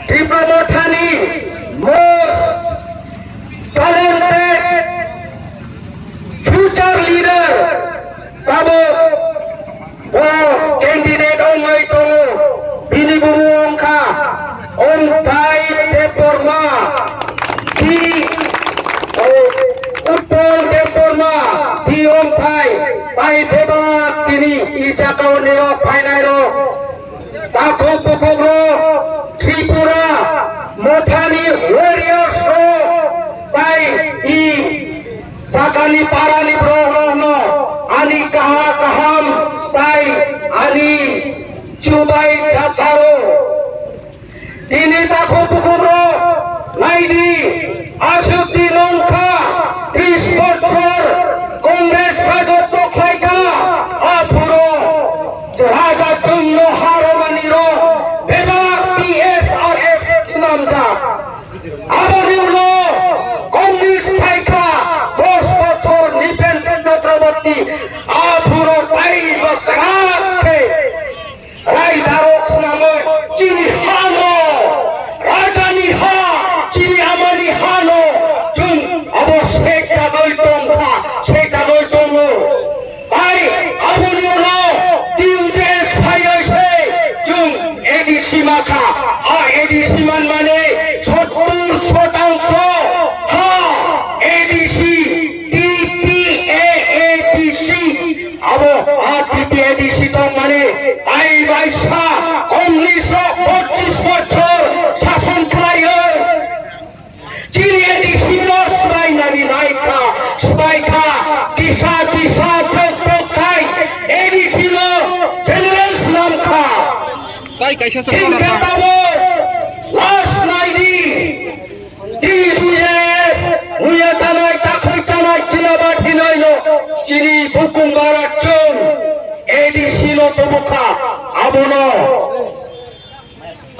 Tripramotani, most talented future leader, Kabo, candidate on my tongo, Binibumu Onka, On Thai Deporma, Utpol Deporma, Di On Thai, Thai Deba Kini, Ichakao Nero, Painairo, Takong Pokogro, Tripura, Mothani Warriors Ro, Thai I Sakani Parani Bro no, Ani Kaha Kaham, Thai Ani Chubai Chataro, Dini Takong Pokogro, Naidi, Ashudi Nonka, 30 বছর কংগ্রেস রাজত্ব খাইকা আপুরো জাহাজা জন্য হারমানিরো বেদা পিএসআরএফ নামটা আবরিউলো communist খাইকা 10 বছর নিপেন চক্রবর্তী আপুরো তাই বকরাকে রাইদারক নামে চিনি হানো রাজানি হা চিনি আমানি হানো চুন অবশ্যই কাগজ তোমরা সেই কাগজ তোমরা তাই আবরিউলো টিউজেস ভাই আছে চুন এডিসি মাখা আর এডিসি মানে 70% হ্যাঁ এডিসি টিপিএএডিসি আবো আর টিপিএডিসি তো মানে তাই বাইসা কমিউনিস্ট 25 বছর শাসন চালায় চিনি এডিসি সবাই নামি নাইকা সবাইকা দিশা দিশা প্রকাই এডিসি জেনারেল সালাম খা তাই কাইসা সরকার লাস্ট নাইডি টিসিএস মুয়া চালাই চাকরি চালাই চিনাবাদ বিনয় চিনি বুকুঙ্গারার চুন এডিসি তবুখা আবন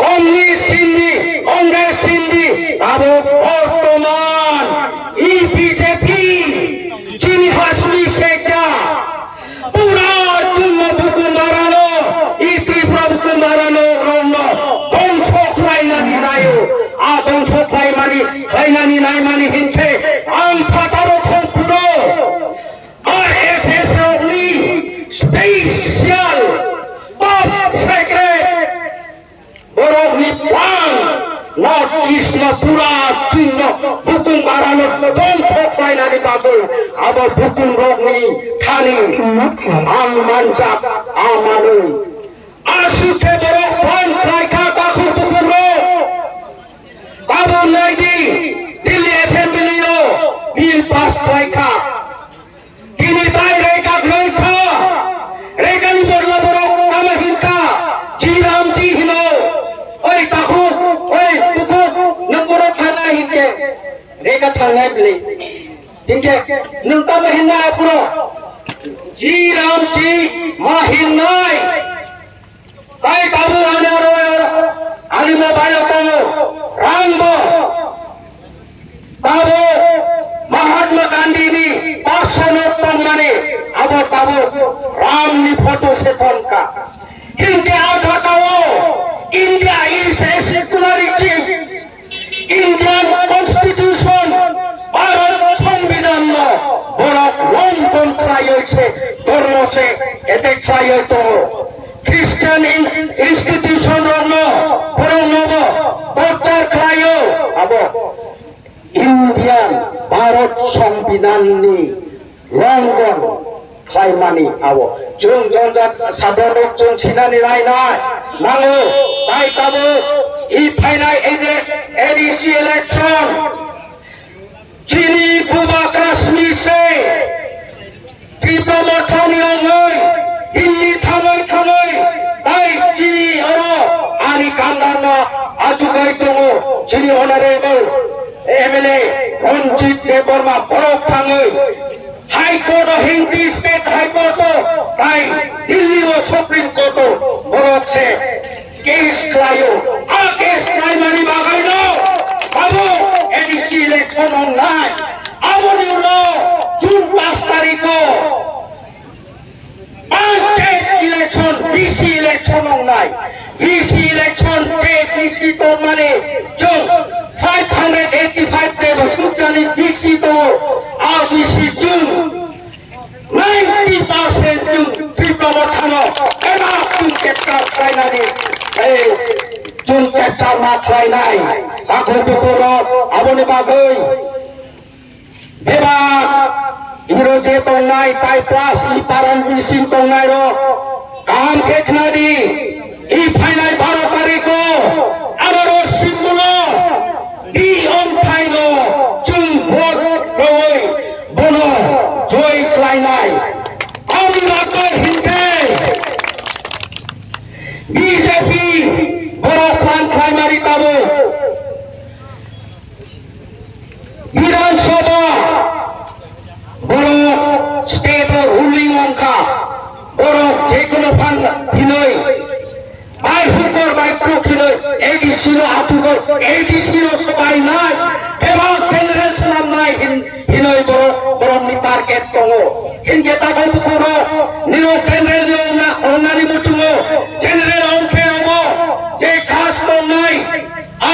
কমিউনিস্ট সিন্ধি কংগ্রেস সিন্ধি আবো বর্তমান ই বিজেপি চিনি হাসলি শেখা পুরা চুন বুকুন মারানো ই ত্রিপুরা বুকুন মারানো রন্ন ধ্বংস খাইনানি নাইও আ ধ্বংস খাইনানি নাই মানি হিংসে আম ফাটারো খোঁপুরো আর এসএস রগনি স্পেশাল টপ সেক্রেট বরগ্নি প্লান নর্থ ইস্ট পুরা চিহ্ন বুকুন বাড়ানো ধ্বংস খাইনানি বাবু আবার বুকুন রগনি খানি আম মানজাক আমানু আসুকে বড় ফোন খাইকা কাকু বুকুন রোগ বাবু নাইদি দিল্লি অ্যাসেম্বলিও বিল পাস খাইকা তিনি তাই রেখা লইখা রেগানি বড় বড় কামহিনকা জিরামজি হিনো ওই কাকু ওই বুকু নম্বর থানা হিনকে রেখা থানায় বলে তিনকে নংতা মহিনা পুরো জিরামজি মাহিনাই তাই কাবু আনারো আলিমা বায়ো তো রামবো কাবু মহাত্মা গান্ধী পার্শ্বনোত্তম মানে আবার কাবু राम ने फोटो से फोन का इनके आज हटाओ India is a secularity Indian constitution Bharat संविधान बड़ा लोन कौन क्रायो से धर्म से एते क्रायो तो ख्रिस्टियन इंस्टीट्यूशन रनो बड़ा नवो प्रचार क्रायो अब इंडियन भारत संविधान नि लंघन খাইমানি আবো जों জনজাত সাধারণ जों সিনানি রাইনাই নাঙ্গো তাই কাবো ই ফাইনাই এডিসি ইলেকশন চিনি কুবা কাশ্মীর সে ত্রিপুরা থানিও নই দিল্লি থামই তাই চিনি আরো আনি কান্দানো আজুগাই দঙো চিনি অনারেবল এমএলএ রঞ্জিত দেববর্মা বরক থাঙই হাইকোর্ট হিন্দি স্টেট হাইকোর্ট তাই দিল্লি ও supreme court Borok say case ক্রাইও a case ক্রাইমানি বাগাইনো Babu ADC election online আবনি উলো June 5 তারিখ panchayat election DC election election online. BC election BC to money chung 585 day basukali BC to BC chung 90% chung triple thano ena chung kekka kainani chung kekka ma khainai bakho bukoro abone bagoi beba hero je tongnai tai plus I paran bising tongnai ro kaham keknadi I final 12 tariko amaro simulo di on thaino chung vote roi bono joy klainai ami bakoi hinte BJP boro plan klaimari tabo Vidan Sabha boro state ruling onka boro jekono fan hinoi by hukor by krokhinoi ADC no atukor ADC no sabai nai eba general salam nai hinoi boro ni target tongo hinge ta ko bukoro nino general no na onari mutungo general onke omo je khas to nai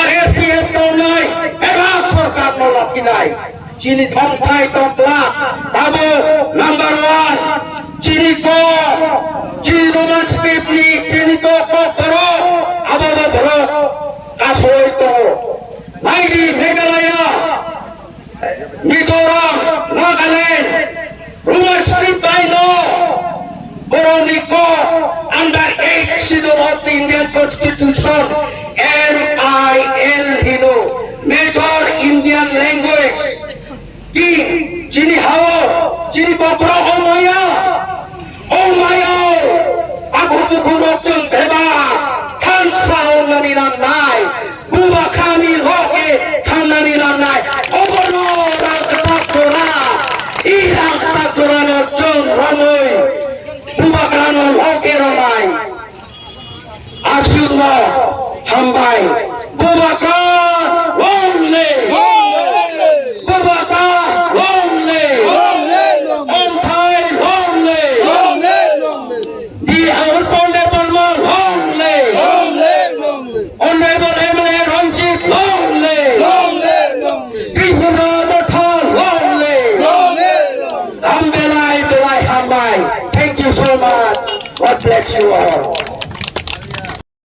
RSPF to nai eba sarkar no lakinai chini thongthai topla tabo number 1 chini ko chini roman speedly chini ko baro ababa baro kasoi to nairi meghalaya Mizoram Nagaland roman speed by law boroni ko under 8 schedule of the Indian Constitution MIL hino major Indian language Ki chini hao chini bopro oh maya aku bukuro chung beba than sao nani nam nai buba khani loke than nani nam nai obono rakta kora I rakta kora no chung ramoi buba khano loke ramai asyuno hambai buba kha lonely Thank you so much. God bless you all.